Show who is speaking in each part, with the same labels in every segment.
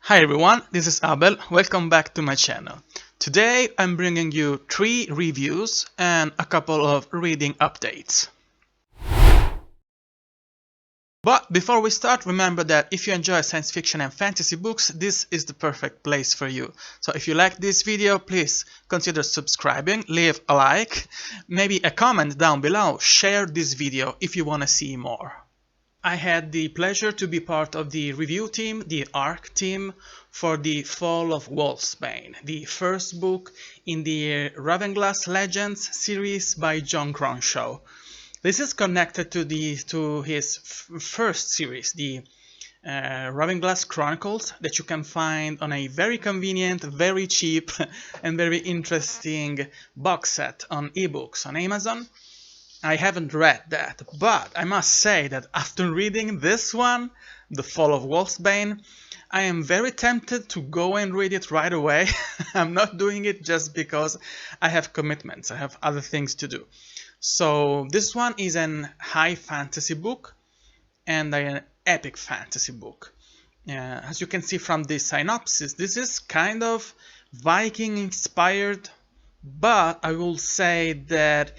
Speaker 1: Hi everyone, this is Abel. Welcome back to my channel. Today I'm bringing you 3 reviews and a couple of reading updates. But before we start, remember that if you enjoy science fiction and fantasy books, this is the perfect place for you. So if you like this video, please consider subscribing, leave a like, maybe a comment down below, share this video if you want to see more. I had the pleasure to be part of the review team, the ARC team, for the Fall of Wolfsbane, the first book in the Ravenglass Legends series by John Cronshaw. This is connected to his first series, the Ravenglass Chronicles, that you can find on a very convenient, very cheap, and very interesting box set on ebooks on Amazon. I haven't read that, but I must say that after reading this one, The Fall of Wolfsbane, I am very tempted to go and read it right away. I'm not doing it just because I have commitments, I have other things to do. So this one is an high fantasy book and an epic fantasy book. As you can see from the synopsis, this is kind of Viking inspired, but I will say that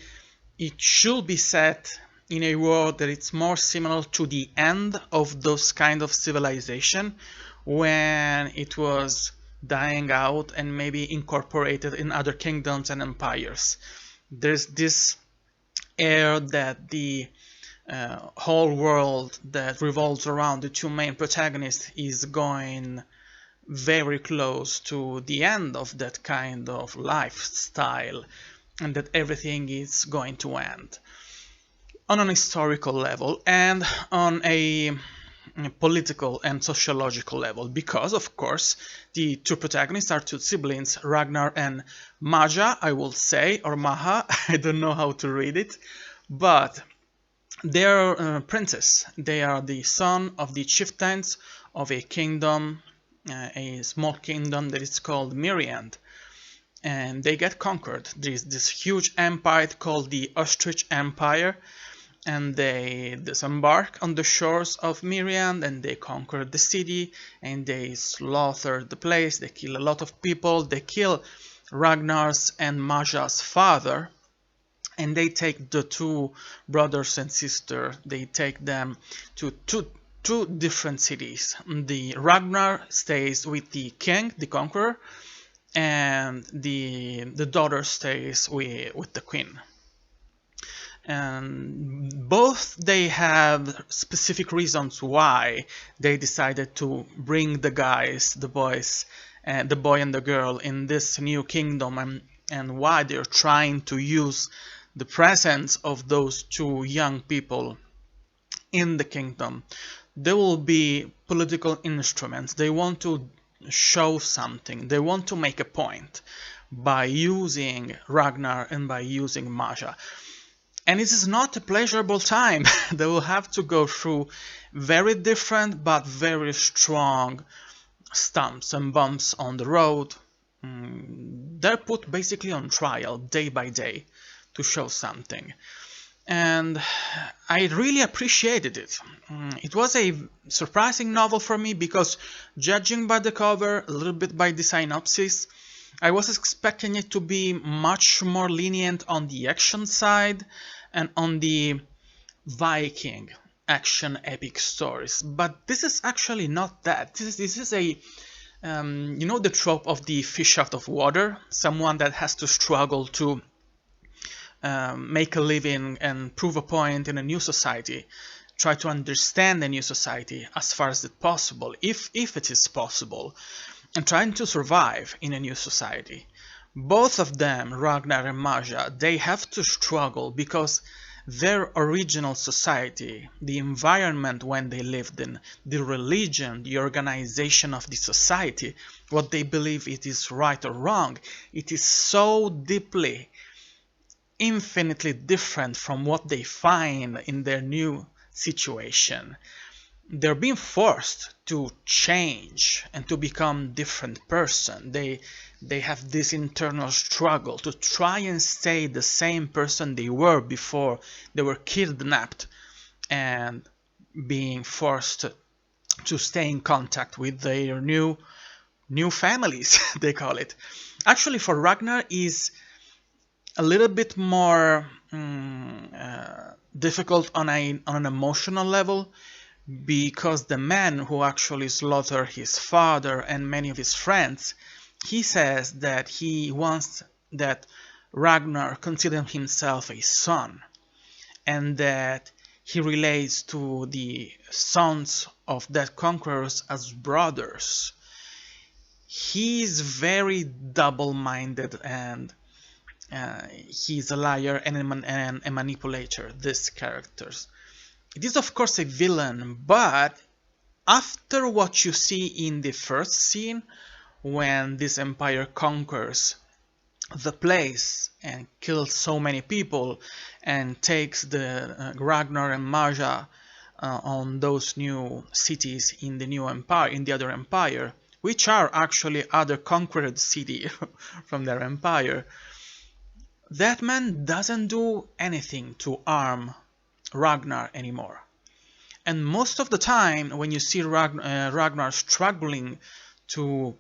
Speaker 1: it should be set in a world that it's more similar to the end of those kind of civilization when it was dying out and maybe incorporated in other kingdoms and empires. There's this air that the whole world that revolves around the two main protagonists is going very close to the end of that kind of lifestyle, and that everything is going to end on an historical level and on a political and sociological level, because of course the two protagonists are two siblings, Ragnar and Maja, I will say, or Maha, I don't know how to read it, but they're princes. They are the son of the chieftains of a kingdom, a small kingdom that is called Miriand. And they get conquered. There is this huge empire called the Ostrich Empire, and they disembark on the shores of Miriand and they conquer the city and they slaughter the place. They kill a lot of people. They kill Ragnar's and Maja's father, and they take the two brothers and sisters. They take them to two different cities. The Ragnar stays with the king, the conqueror, and the daughter stays with the queen. And both they have specific reasons why they decided to bring the guys, the boys, the boy and the girl in this new kingdom, and why they're trying to use the presence of those two young people in the kingdom. There will be political instruments. They want to show something, they want to make a point by using Ragnar and by using Maja. And it is not a pleasurable time. They will have to go through very different but very strong stumps and bumps on the road. They're put basically on trial day by day to show something. And I really appreciated it. It was a surprising novel for me because, judging by the cover, a little bit by the synopsis, I was expecting it to be much more lenient on the action side and on the Viking action epic stories. But this is actually not that. This is a you know, the trope of the fish out of water, someone that has to struggle to make a living and prove a point in a new society, try to understand the new society as far as it's possible, if it is possible, and trying to survive in a new society. Both of them, Ragnar and Maja, they have to struggle because their original society, the environment when they lived in, the religion, the organization of the society, what they believe it is right or wrong, it is so deeply, infinitely different from what they find in their new situation. They're being forced to change and to become different person. They have this internal struggle to try and stay the same person they were before they were kidnapped and being forced to stay in contact with their new families, they call it. Actually, for Ragnar is a little bit more difficult on an emotional level, because the man who actually slaughtered his father and many of his friends, he says that he wants that Ragnar consider himself a son, and that he relates to the sons of that conquerors as brothers. He's very double-minded, and he's a liar and a manipulator, these characters. It is of course a villain, but after what you see in the first scene, when this empire conquers the place and kills so many people and takes the Ragnar and Maja on those new cities in the new empire, in the other empire, which are actually other conquered city from their empire, that man doesn't do anything to harm Ragnar anymore. And most of the time, when you see Ragnar struggling to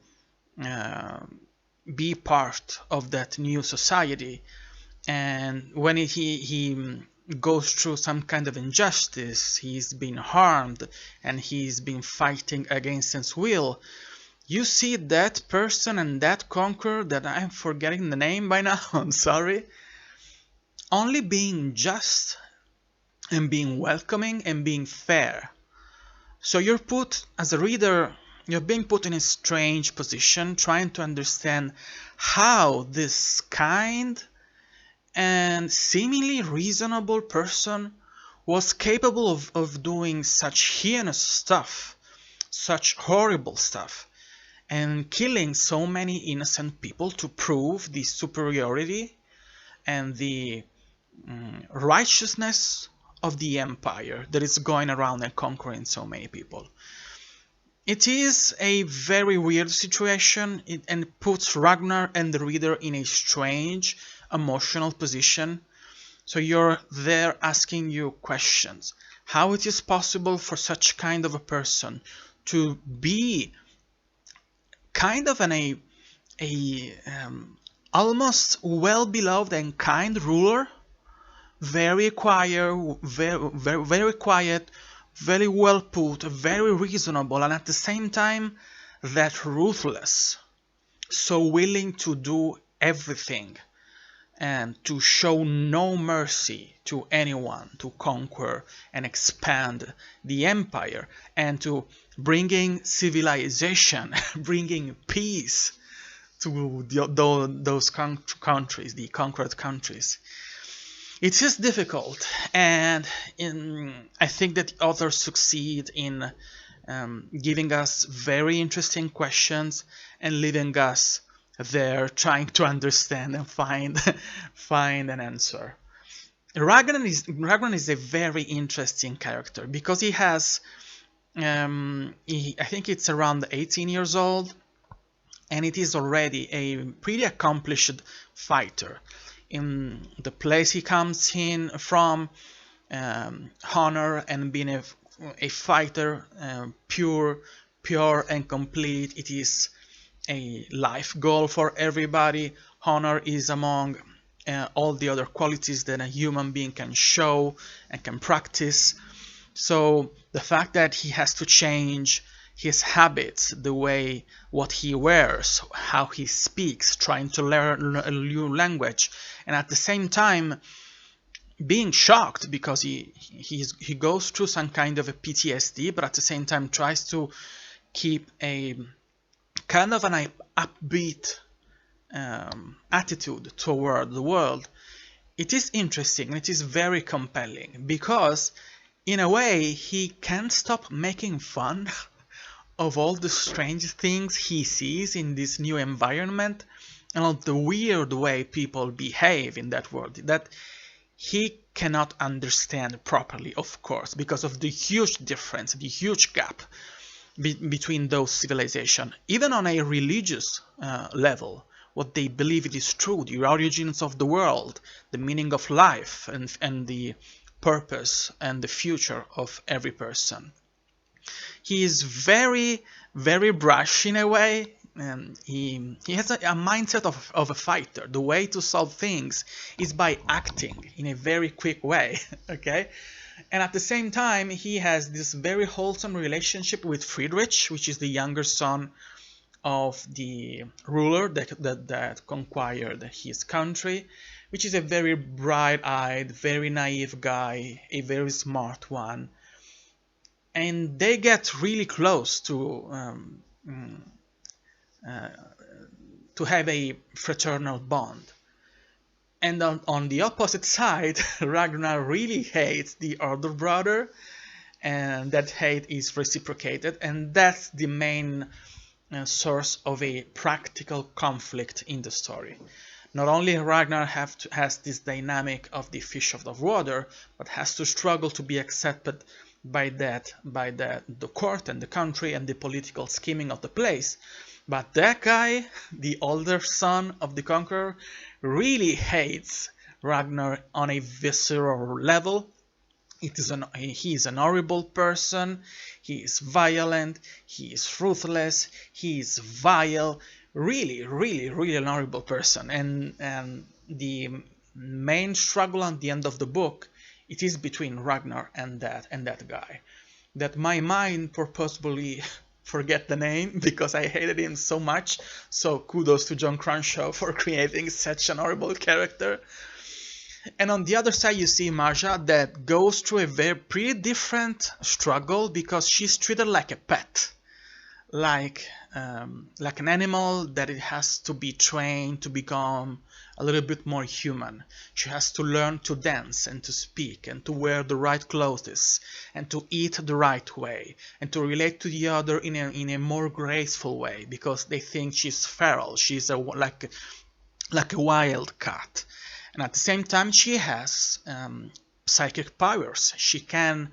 Speaker 1: be part of that new society, and when he goes through some kind of injustice, he's been harmed, and he's been fighting against his will, you see that person and that conqueror, that I'm forgetting the name by now, I'm sorry, only being just and being welcoming and being fair. So you're put, as a reader, you're being put in a strange position, trying to understand how this kind and seemingly reasonable person was capable of doing such heinous stuff, such horrible stuff, and killing so many innocent people to prove the superiority and the righteousness of the empire that is going around and conquering so many people. It is a very weird situation, and puts Ragnar and the reader in a strange emotional position. So you're there asking you questions. How it is possible for such kind of a person to be kind of almost well-beloved and kind ruler, very quiet, very quiet, very well put, very reasonable, and at the same time that ruthless, so willing to do everything and to show no mercy to anyone, to conquer and expand the empire, and to bringing civilization, bringing peace to those countries, the conquered countries. It is difficult, and I think that the authors succeed in giving us very interesting questions and leaving us there trying to understand and find an answer. Ragnar is a very interesting character because he has, I think it's around 18 years old, and it is already a pretty accomplished fighter. In the place he comes in from, honor and being a fighter, pure and complete, it is a life goal for everybody. Honor is among all the other qualities that a human being can show and can practice. So the fact that he has to change his habits, the way what he wears, how he speaks, trying to learn a new language, and at the same time being shocked because he goes through some kind of a PTSD, but at the same time tries to keep a kind of an upbeat attitude toward the world. It is interesting and it is very compelling because in a way he can't stop making fun of all the strange things he sees in this new environment and of the weird way people behave in that world that he cannot understand properly, of course, because of the huge difference, the huge gap between those civilizations, even on a religious level, what they believe it is true, the origins of the world, the meaning of life, and the purpose and the future of every person. He is very, very brash in a way. He has a mindset of a fighter. The way to solve things is by acting in a very quick way. Okay, and at the same time, he has this very wholesome relationship with Friedrich, which is the younger son of the ruler that conquered his country, which is a very bright-eyed, very naive guy, a very smart one. And they get really close to have a fraternal bond. And on the opposite side, Ragnar really hates the older brother, and that hate is reciprocated, and that's the main source of a practical conflict in the story. Not only Ragnar has this dynamic of the fish of the water, but has to struggle to be accepted by the court and the country and the political scheming of the place. But that guy, the older son of the conqueror, really hates Ragnar on a visceral level. He is an horrible person, he is violent, he is ruthless, he is vile, really, really, really an horrible person. And the main struggle at the end of the book, it is between Ragnar and that guy. That my mind purposefully forget the name because I hated him so much. So kudos to John Cronshaw for creating such an horrible character. And on the other side, you see Marja that goes through a pretty different struggle because she's treated like a pet, like an animal that it has to be trained to become a little bit more human. She has to learn to dance and to speak and to wear the right clothes and to eat the right way and to relate to the other in a more graceful way because they think she's feral. She's like a wild cat. And at the same time, she has psychic powers. She can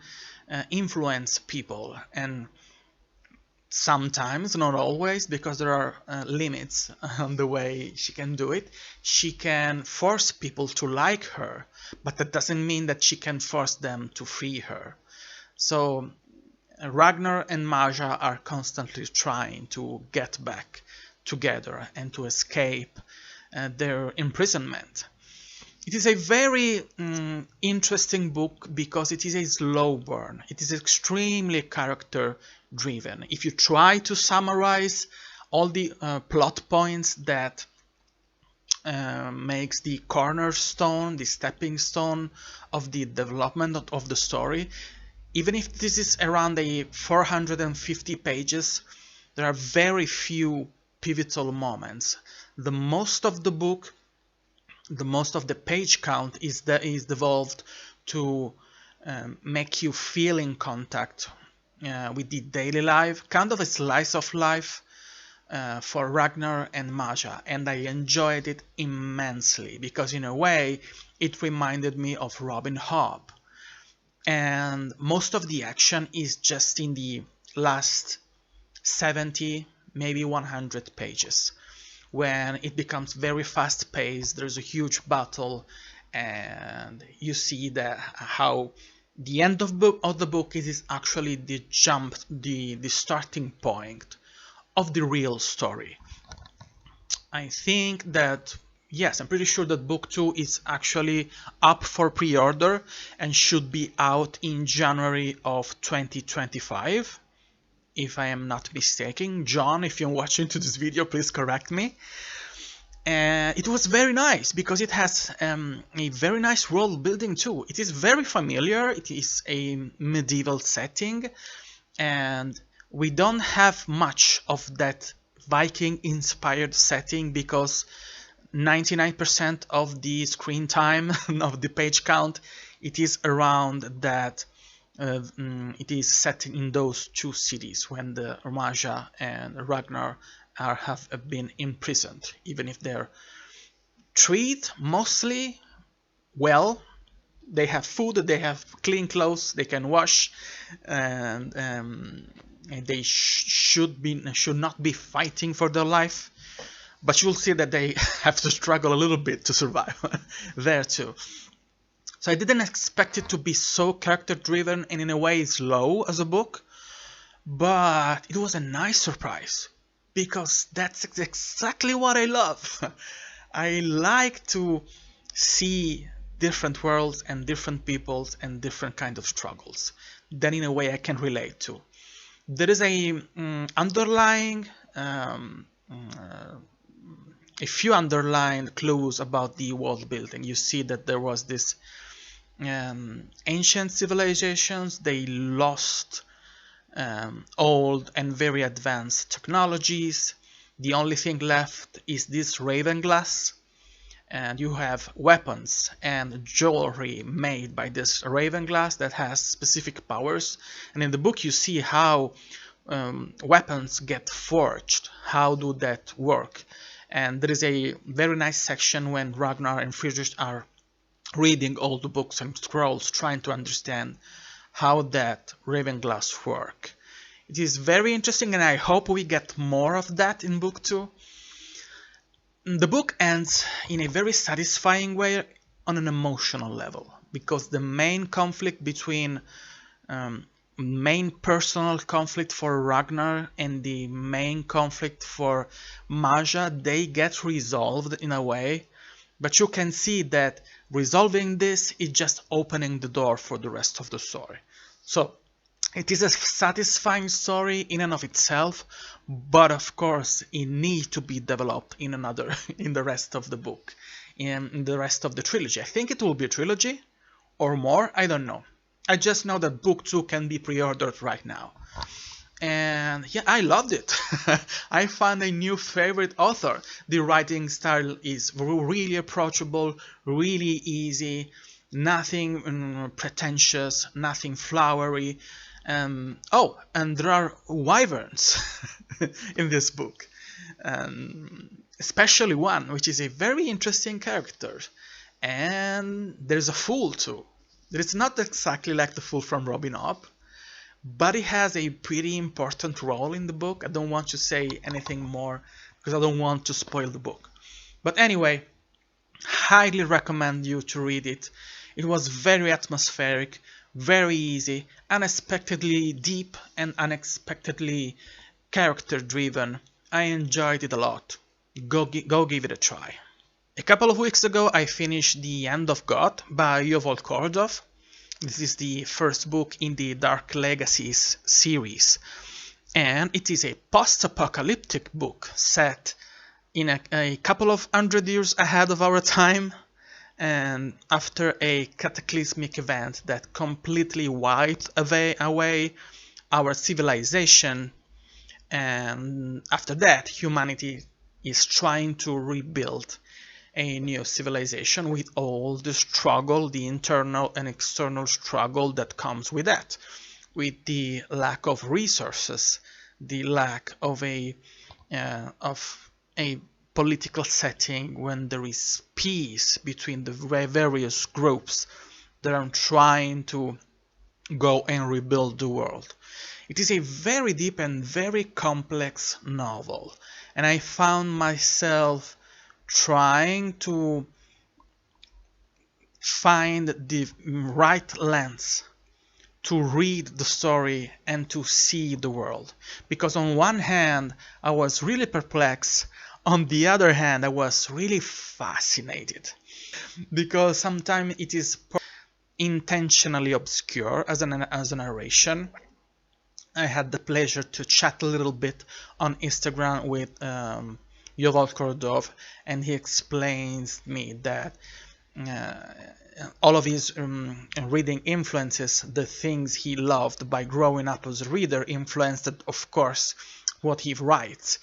Speaker 1: influence people, and sometimes, not always, because there are limits on the way she can do it, she can force people to like her, but that doesn't mean that she can force them to free her. So Ragnar and Marja are constantly trying to get back together and to escape their imprisonment. It is a very interesting book because it is a slow burn. It is extremely character driven. If you try to summarize all the plot points that makes the cornerstone, the stepping stone of the development of the story, even if this is around 450 pages, there are very few pivotal moments. The most of the book, the most of the page count is devolved to make you feel in contact with the daily life, kind of a slice of life for Ragnar and Marja, and I enjoyed it immensely because in a way it reminded me of Robin Hood, and most of the action is just in the last 70, maybe 100 pages. When it becomes very fast-paced, there's a huge battle, and you see that how the end of the book is actually the starting point of the real story. I think that, yes, I'm pretty sure that book 2 is actually up for pre-order and should be out in January of 2025. If I am not mistaken. John, if you're watching to this video, please correct me. It was very nice because it has a very nice world building too. It is very familiar. It is a medieval setting, and we don't have much of that Viking inspired setting because 99% of the screen time of the page count, it is around that. It is set in those two cities when the Marja and Ragnar have been imprisoned, even if they're treated mostly well. They have food, they have clean clothes, they can wash, and they should not be fighting for their life. But you'll see that they have to struggle a little bit to survive there too. So I didn't expect it to be so character driven and in a way slow as a book, but it was a nice surprise because that's exactly what I love. I like to see different worlds and different peoples and different kind of struggles that in a way I can relate to. There is a underlying a few underlined clues about the world building. You see that there was this ancient civilizations, they lost old and very advanced technologies. The only thing left is this raven glass, and you have weapons and jewelry made by this raven glass that has specific powers. And in the book you see how weapons get forged, how do that work. And there is a very nice section when Ragnar and Friedrich are reading all the books and scrolls, trying to understand how that raven glass work. It is very interesting, and I hope we get more of that in book 2. The book ends in a very satisfying way on an emotional level, because the main conflict between main personal conflict for Ragnar and the main conflict for Maja, they get resolved in a way, but you can see that resolving this is just opening the door for the rest of the story. So it is a satisfying story in and of itself, but of course it needs to be developed in the rest of the book, in the rest of the trilogy. I think it will be a trilogy or more, I don't know. I just know that book 2 can be pre-ordered right now. And yeah, I loved it. I found a new favorite author. The writing style is really approachable, really easy, nothing pretentious, nothing flowery. Oh, and there are wyverns in this book, especially one, which is a very interesting character. And there's a fool too. It's not exactly like the fool from Robin Hood, but it has a pretty important role in the book. I don't want to say anything more because I don't want to spoil the book. But anyway, highly recommend you to read it. It was very atmospheric, very easy, unexpectedly deep and unexpectedly character driven. I enjoyed it a lot. Go give it a try. A couple of weeks ago I finished The End of God by Yuval Kordov. This is the first book in the Dark Legacies series, and it is a post-apocalyptic book set in a couple of 100 years ahead of our time, and after a cataclysmic event that completely wiped away our civilization, and after that humanity is trying to rebuild a new civilization with all the struggle, the internal and external struggle that comes with that, with the lack of resources, the lack of a political setting when there is peace between the various groups that are trying to go and rebuild the world. It is a very deep and very complex novel, and I found myself trying to find the right lens to read the story and to see the world. Because on one hand I was really perplexed, on the other hand I was really fascinated, because sometimes it is intentionally obscure as a narration. I had the pleasure to chat a little bit on Instagram with Yuval Kordov, and he explains me that all of his reading influences, the things he loved by growing up as a reader, influenced, of course, what he writes.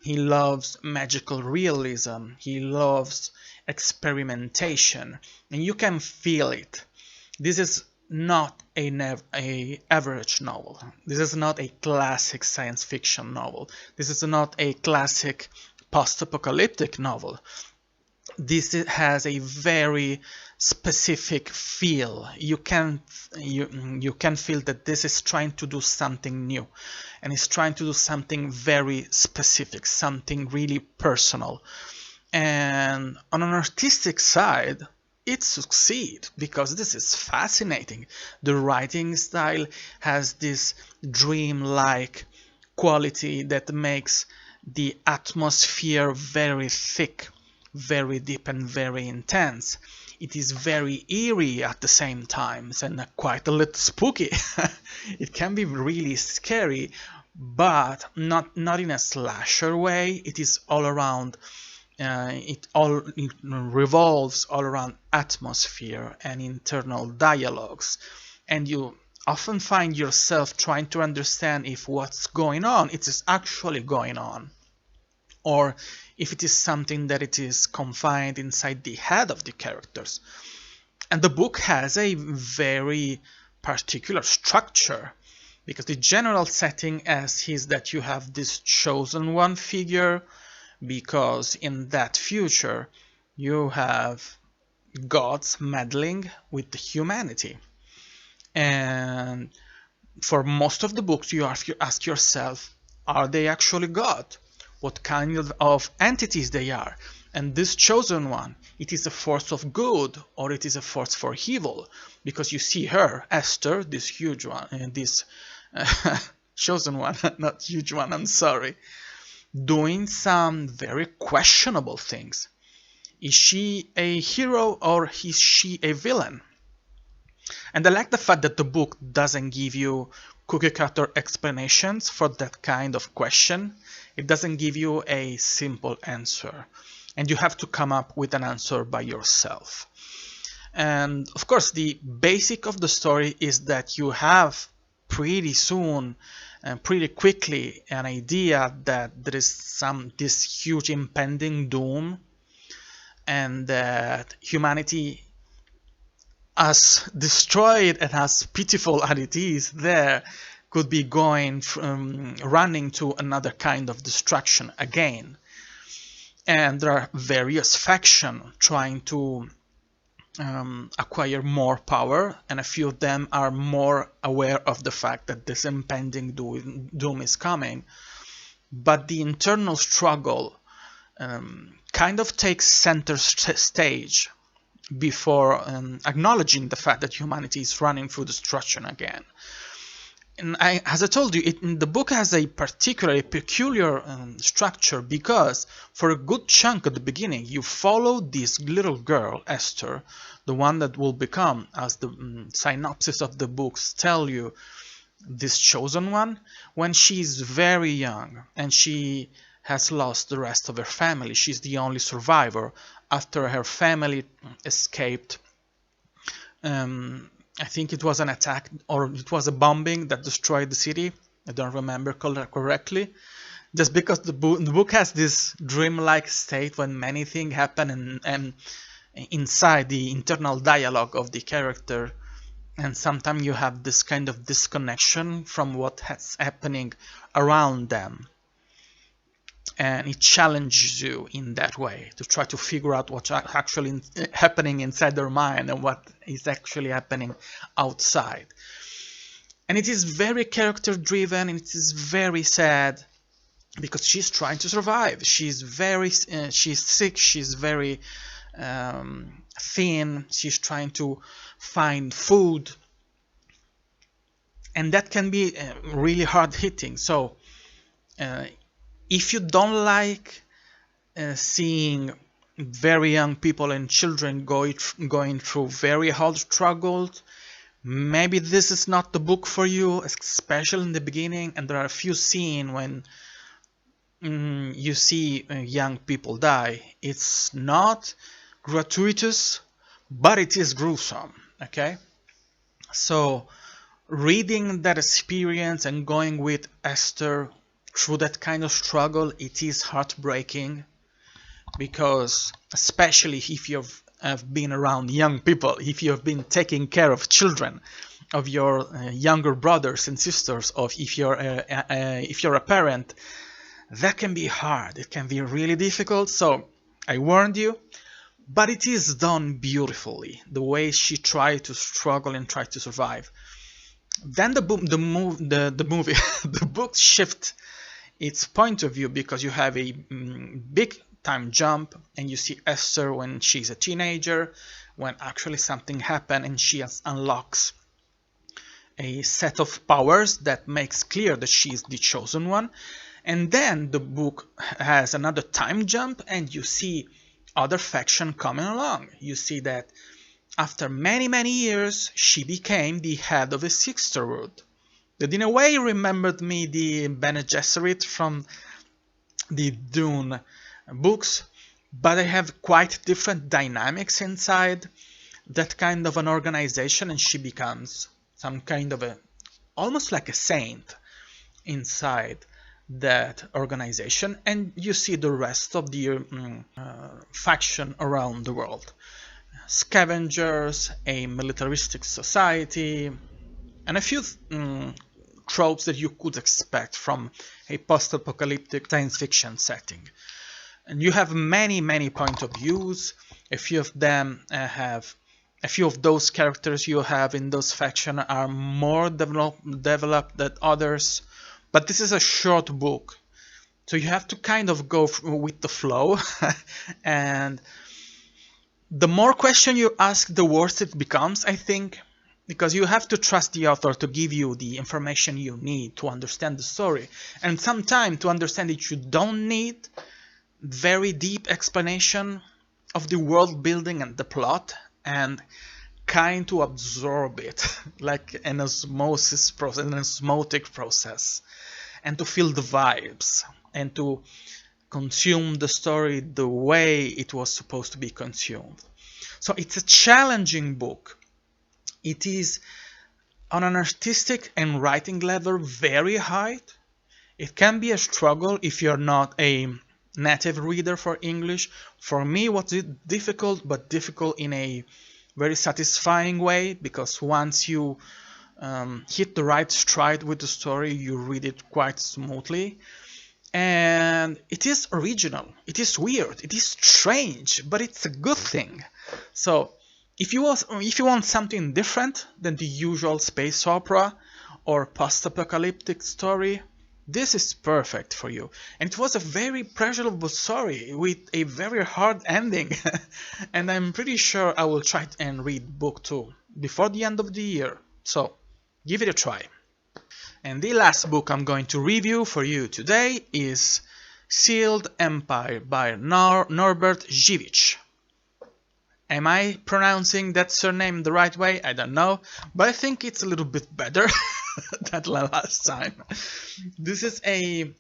Speaker 1: He loves magical realism, he loves experimentation, and you can feel it. This is not an average novel. This is not a classic science fiction novel. This is not a classic post-apocalyptic novel. This has a very specific feel. You can feel that this is trying to do something new, and it's trying to do something very specific, something really personal. And on an artistic side, it succeeds because this is fascinating. The writing style has this dream-like quality that makes the atmosphere very thick, very deep and very intense. It is very eerie at the same time and quite a little spooky. It can be really scary, but not in a slasher way. It is all around. It revolves all around atmosphere and internal dialogues, and you often find yourself trying to understand if what's going on it is actually going on, or if it is something that it is confined inside the head of the characters. And the book has a very particular structure, because the general setting is that you have this chosen one figure, because in that future you have gods meddling with humanity. And for most of the books you ask yourself, are they actually God? What kind of entities they are? And this chosen one, it is a force of good or it is a force for evil? Because you see her, Esther, this huge one, and this chosen one, not huge one, I'm sorry, doing some very questionable things. Is she a hero or is she a villain? And I like the fact that the book doesn't give you cookie-cutter explanations for that kind of question. It doesn't give you a simple answer, and you have to come up with an answer by yourself. And of course, the basic of the story is that you have pretty soon and pretty quickly an idea that there is this huge impending doom, and that humanity, as destroyed and as pitiful as it is there, could be running to another kind of destruction again. And there are various factions trying to acquire more power, and a few of them are more aware of the fact that this impending doom is coming. But the internal struggle kind of takes center stage before acknowledging the fact that humanity is running through destruction again. And as I told you, the book has a particularly peculiar structure, because for a good chunk at the beginning you follow this little girl, Esther, the one that will become, as the synopsis of the books tell you, this chosen one, when she's very young and she has lost the rest of her family. She's the only survivor after her family escaped. I think it was an attack, or it was a bombing that destroyed the city. I don't remember correctly. Just because the book has this dreamlike state when many things happen, and inside the internal dialogue of the character, and sometimes you have this kind of disconnection from what's happening around them. And it challenges you in that way to try to figure out what's actually happening inside their mind and what is actually happening outside. And it is very character driven, and it is very sad, because she's trying to survive. She's sick, she's very thin, she's trying to find food, and that can be really hard hitting. So if you don't like seeing very young people and children going through very hard struggles, maybe this is not the book for you, especially in the beginning. And there are a few scenes when you see young people die. It's not gratuitous, but it is gruesome, okay? So reading that experience and going with Esther through that kind of struggle, it is heartbreaking, because especially if you have been around young people, if you have been taking care of children, of your younger brothers and sisters, or if you're a parent, that can be hard. It can be really difficult. So I warned you, but it is done beautifully, the way she tried to struggle and try to survive. Then the book shifts its point of view, because you have a big time jump and you see Esther when she's a teenager. when actually something happened and she unlocks a set of powers that makes clear that she is the chosen one. And then the book has another time jump and you see other faction coming along. You see that after many years she became the head of a sisterhood that in a way remembered me the Bene Gesserit from the Dune books, but they have quite different dynamics inside that kind of an organization, and she becomes some kind of almost like a saint inside that organization. And you see the rest of the faction around the world. Scavengers, a militaristic society, and a few tropes that you could expect from a post-apocalyptic science fiction setting. And you have many point of views. A few of those characters you have in those factions are more developed than others. But this is a short book, so you have to kind of go with the flow. And the more question you ask, the worse it becomes, I think. Because you have to trust the author to give you the information you need to understand the story. And sometimes to understand it, you don't need very deep explanation of the world building and the plot, and kind to absorb it like an osmosis process, an osmotic process, and to feel the vibes and to consume the story the way it was supposed to be consumed. So it's a challenging book. It is on an artistic and writing level very high. It can be a struggle if you're not a native reader for English. For me, it was difficult, but difficult in a very satisfying way, because once you hit the right stride with the story, you read it quite smoothly. And it is original, it is weird, it is strange, but it's a good thing. So if you want something different than the usual space opera or post-apocalyptic story, this is perfect for you. And it was a very pleasurable story with a very hard ending. And I'm pretty sure I will try and read book 2 before the end of the year. So give it a try. And the last book I'm going to review for you today is Sealed Empire by Norbert Zsivicz. Am I pronouncing that surname the right way? I don't know, but I think it's a little bit better than last time. This is a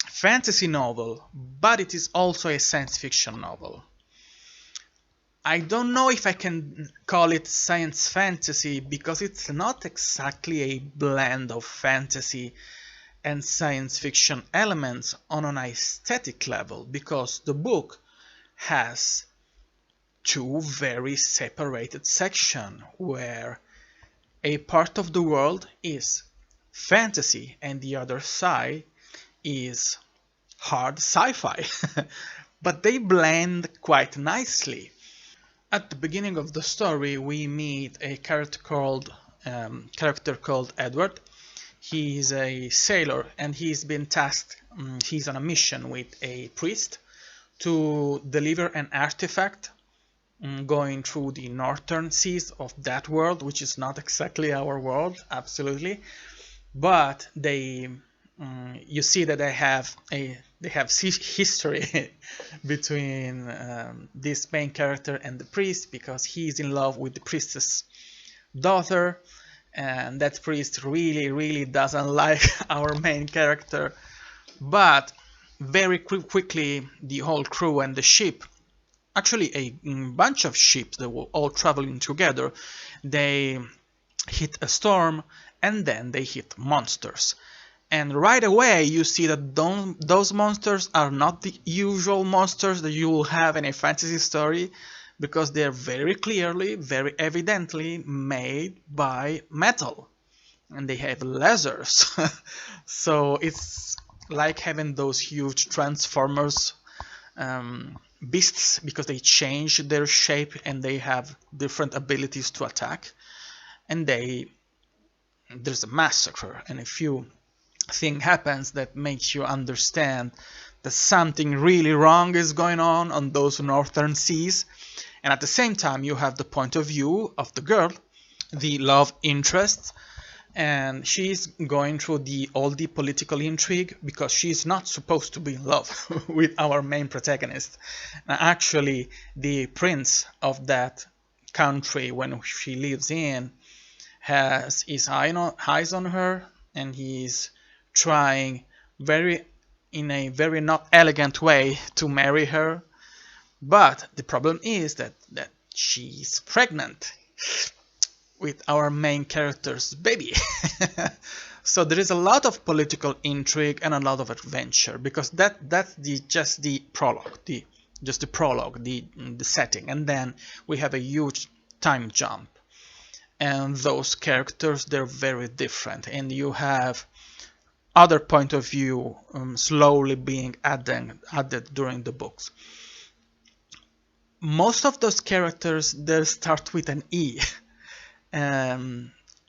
Speaker 1: fantasy novel, but it is also a science fiction novel. I don't know if I can call it science fantasy, because it's not exactly a blend of fantasy and science fiction elements on an aesthetic level, because the book has two very separated sections where a part of the world is fantasy and the other side is hard sci-fi. But they blend quite nicely. At the beginning of the story, we meet a character called Edward. He is a sailor, and he's been tasked, he's on a mission with a priest to deliver an artifact going through the northern seas of that world, which is not exactly our world, absolutely. But you see that they have history between this main character and the priest, because he's in love with the priestess daughter, and that priest really doesn't like our main character. But very quickly the whole crew and the ship, actually a bunch of ships that were all traveling together, they hit a storm, and then they hit monsters. And right away you see that those monsters are not the usual monsters that you will have in a fantasy story, because they're very clearly, very evidently made by metal, and they have lasers. So it's like having those huge Transformers beasts, because they change their shape and they have different abilities to attack, and there's a massacre, and a few thing happens that makes you understand that something really wrong is going on those northern seas. And at the same time, you have the point of view of the girl, the love interest, and she's going through all the political intrigue because she's not supposed to be in love with our main protagonist. Actually, the prince of that country when she lives in has his eyes on her, and he's trying in a very not elegant way to marry her. But the problem is that she's pregnant with our main character's baby. So there is a lot of political intrigue and a lot of adventure, because that's just the prologue, the setting, and then we have a huge time jump, and those characters, they're very different, and you have other point of view slowly being added during the books. Most of those characters, they start with an E.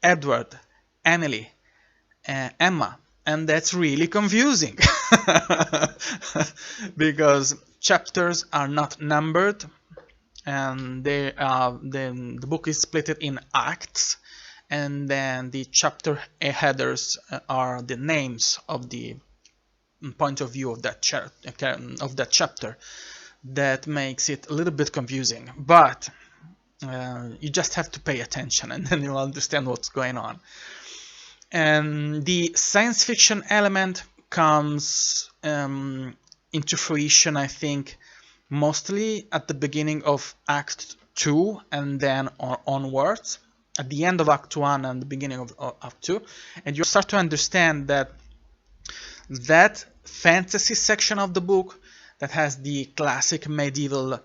Speaker 1: Edward, Emily, Emma, and that's really confusing because chapters are not numbered, and the book is split in acts, and then the chapter headers are the names of the point of view of that chapter. That makes it a little bit confusing, but you just have to pay attention, and then you'll understand what's going on. And the science fiction element comes into fruition, I think, mostly at the beginning of Act 2 and then onwards, at the end of Act 1 and the beginning of Act 2, and you start to understand that fantasy section of the book that has the classic medieval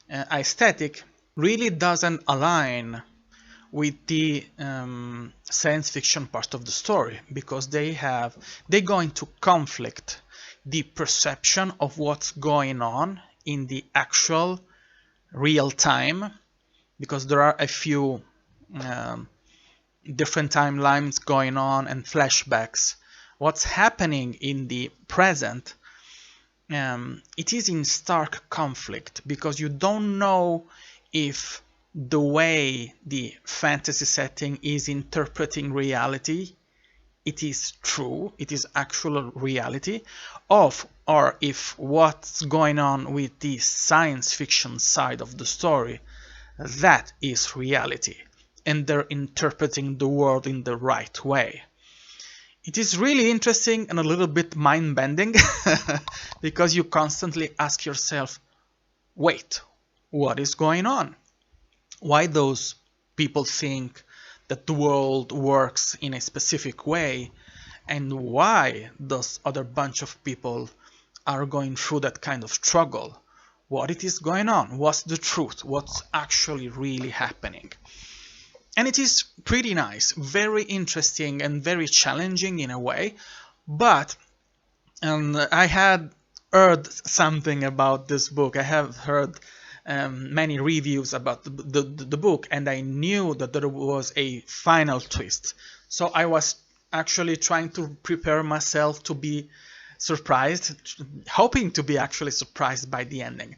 Speaker 1: aesthetic really doesn't align with the science fiction part of the story, because they're going to conflict the perception of what's going on in the actual real time, because there are a few different timelines going on and flashbacks. What's happening in the present, it is in stark conflict, because you don't know if the way the fantasy setting is interpreting reality, it is true, it is actual reality, or if what's going on with the science fiction side of the story, that is reality, and they're interpreting the world in the right way. It is really interesting and a little bit mind-bending because you constantly ask yourself, wait, what is going on? Why those people think that the world works in a specific way, and why those other bunch of people are going through that kind of struggle? What it is going on? What's the truth? What's actually really happening? And it is pretty nice, very interesting and very challenging in a way, but I had heard something about this book. I have heard many reviews about the book, and I knew that there was a final twist. So I was actually trying to prepare myself to be surprised, hoping to be actually surprised by the ending.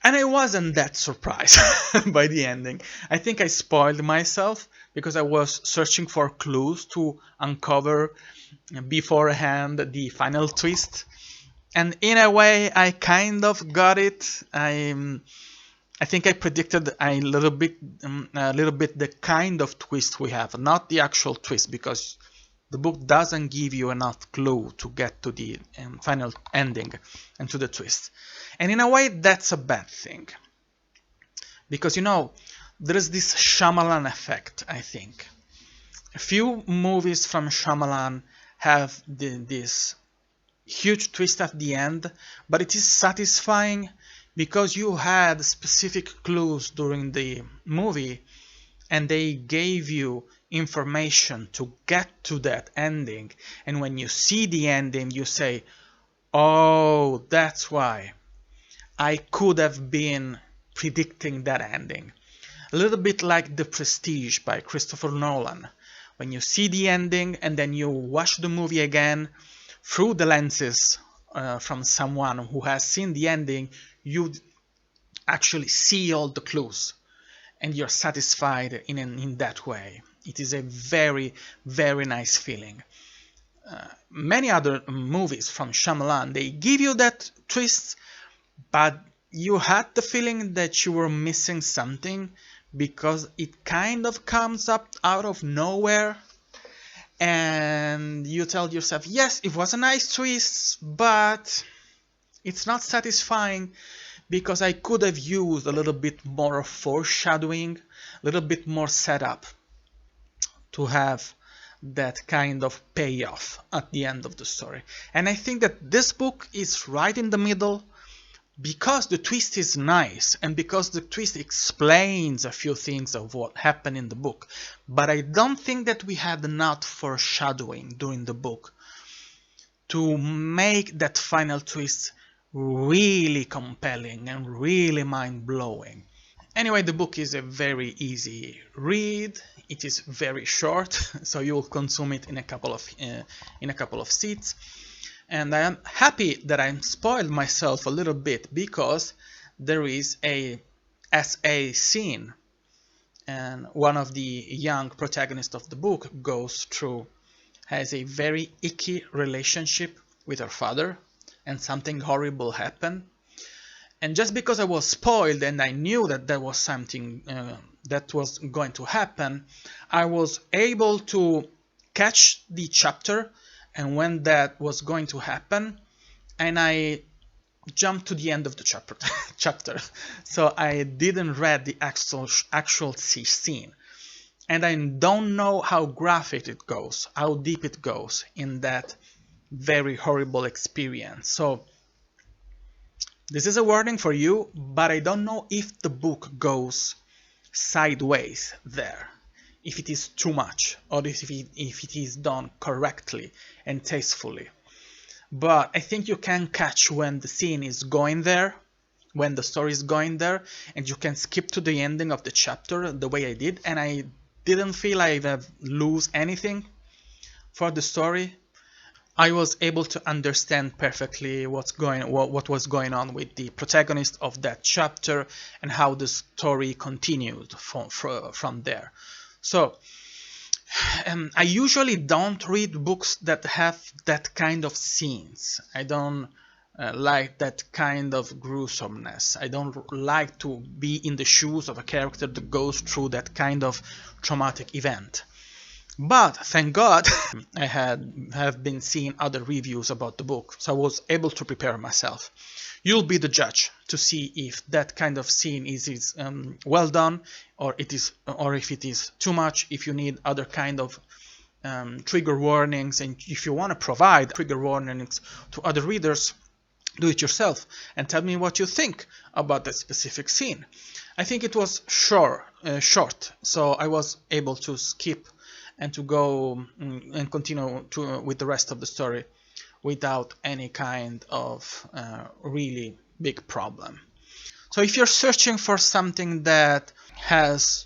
Speaker 1: And I wasn't that surprised by the ending. I think I spoiled myself because I was searching for clues to uncover beforehand the final twist. And in a way, I kind of got it. I think I predicted a little bit the kind of twist we have, not the actual twist, because the book doesn't give you enough clue to get to the final ending and to the twist. And in a way, that's a bad thing, because there is this Shyamalan effect. I think a few movies from Shyamalan have this huge twist at the end, but it is satisfying because you had specific clues during the movie and they gave you information to get to that ending, and when you see the ending you say, oh, that's why I could have been predicting that ending. A little bit like The Prestige by Christopher Nolan. When you see the ending and then you watch the movie again through the lenses from someone who has seen the ending, you actually see all the clues and you're satisfied in that way. It is a very, very nice feeling. Many other movies from Shyamalan, they give you that twist, but you had the feeling that you were missing something because it kind of comes up out of nowhere, and you tell yourself, yes, it was a nice twist, but it's not satisfying because I could have used a little bit more of foreshadowing, a little bit more setup to have that kind of payoff at the end of the story. And I think that this book is right in the middle, because the twist is nice and because the twist explains a few things of what happened in the book. But I don't think that we had enough foreshadowing during the book to make that final twist really compelling and really mind-blowing. Anyway, the book is a very easy read. It is very short, so you will consume it in a couple of seats. And I am happy that I spoiled myself a little bit, because there is a SA scene, and one of the young protagonists of the book has a very icky relationship with her father, and something horrible happened. And just because I was spoiled and I knew that there was something that was going to happen, I was able to catch the chapter and when that was going to happen, and I jumped to the end of the chapter. So I didn't read the actual scene, and I don't know how graphic it goes, how deep it goes in that very horrible experience. So this is a warning for you, but I don't know if the book goes sideways there, if it is too much, or if it is done correctly and tastefully. But I think you can catch when the scene is going there, when the story is going there, and you can skip to the ending of the chapter the way I did, and I didn't feel I lose anything for the story. I was able to understand perfectly what was going on with the protagonist of that chapter and how the story continued from there. So I usually don't read books that have that kind of scenes. I don't like that kind of gruesomeness. I don't like to be in the shoes of a character that goes through that kind of traumatic event. But thank God I have been seeing other reviews about the book, so I was able to prepare myself. You'll be the judge to see if that kind of scene is well done, or if it is too much. If you need other kind of trigger warnings, and if you want to provide trigger warnings to other readers, do it yourself and tell me what you think about that specific scene. I think it was short, so I was able to skip and to go and continue with the rest of the story without any kind of really big problem. So if you're searching for something that has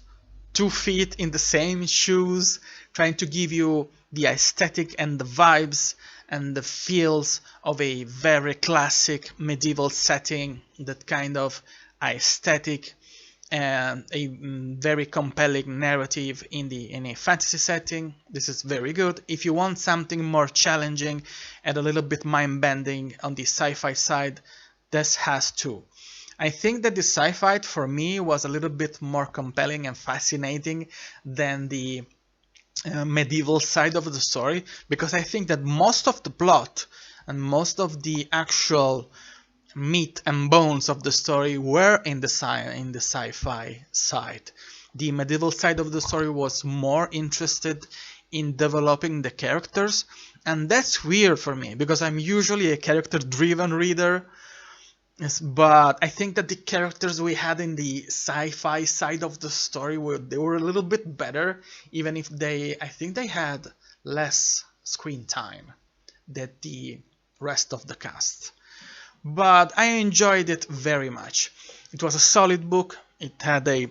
Speaker 1: 2 feet in the same shoes, trying to give you the aesthetic and the vibes and the feels of a very classic medieval setting, that kind of aesthetic and a very compelling narrative in a fantasy setting, this is very good. If you want something more challenging and a little bit mind-bending on the sci-fi side, this has too. I think that the sci-fi for me was a little bit more compelling and fascinating than the medieval side of the story, because I think that most of the plot and most of the actual meat and bones of the story were in the sci-fi side. The medieval side of the story was more interested in developing the characters, and that's weird for me because I'm usually a character-driven reader. But I think that the characters we had in the sci-fi side of the story were a little bit better, even if I think they had less screen time than the rest of the cast. But I enjoyed it very much. It was a solid book. It had a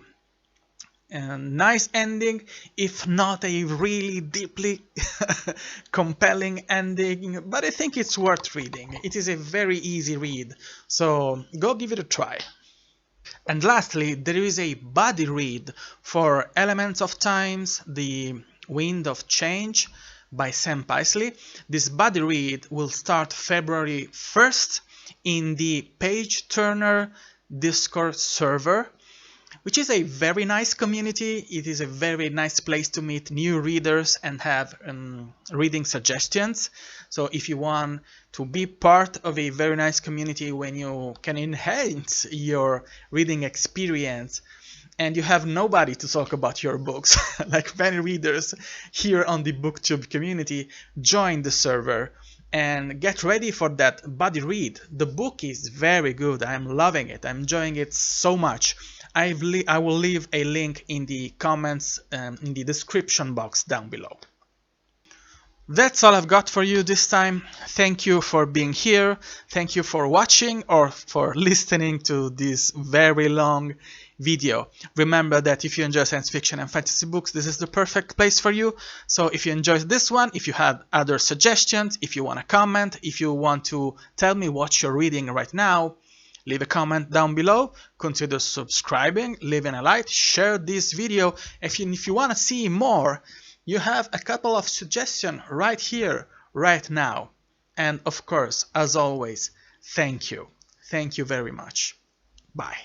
Speaker 1: nice ending, if not a really deeply compelling ending, but I think it's worth reading. It is a very easy read, so go give it a try. And lastly, there is a buddy read for Elements of Times, The Wind of Change by Sam Paisley. This buddy read will start February 1st in the Page Turner Discord server, which is a very nice community. It is a very nice place to meet new readers and have reading suggestions. So if you want to be part of a very nice community when you can enhance your reading experience and you have nobody to talk about your books, like many readers here on the BookTube community, join the server and get ready for that buddy read. The book is very good. I'm loving it. I'm enjoying it so much. I will leave a link in the comments, in the description box down below. That's all I've got for you this time. Thank you for being here. Thank you for watching or for listening to this very long video. Remember that if you enjoy science fiction and fantasy books, this is the perfect place for you. So if you enjoyed this one, if you had other suggestions, if you want to comment, if you want to tell me what you're reading right now, leave a comment down below, consider subscribing, leaving a like, share this video. If you want to see more, you have a couple of suggestions right here, right now. And of course, as always, thank you. Thank you very much. Bye.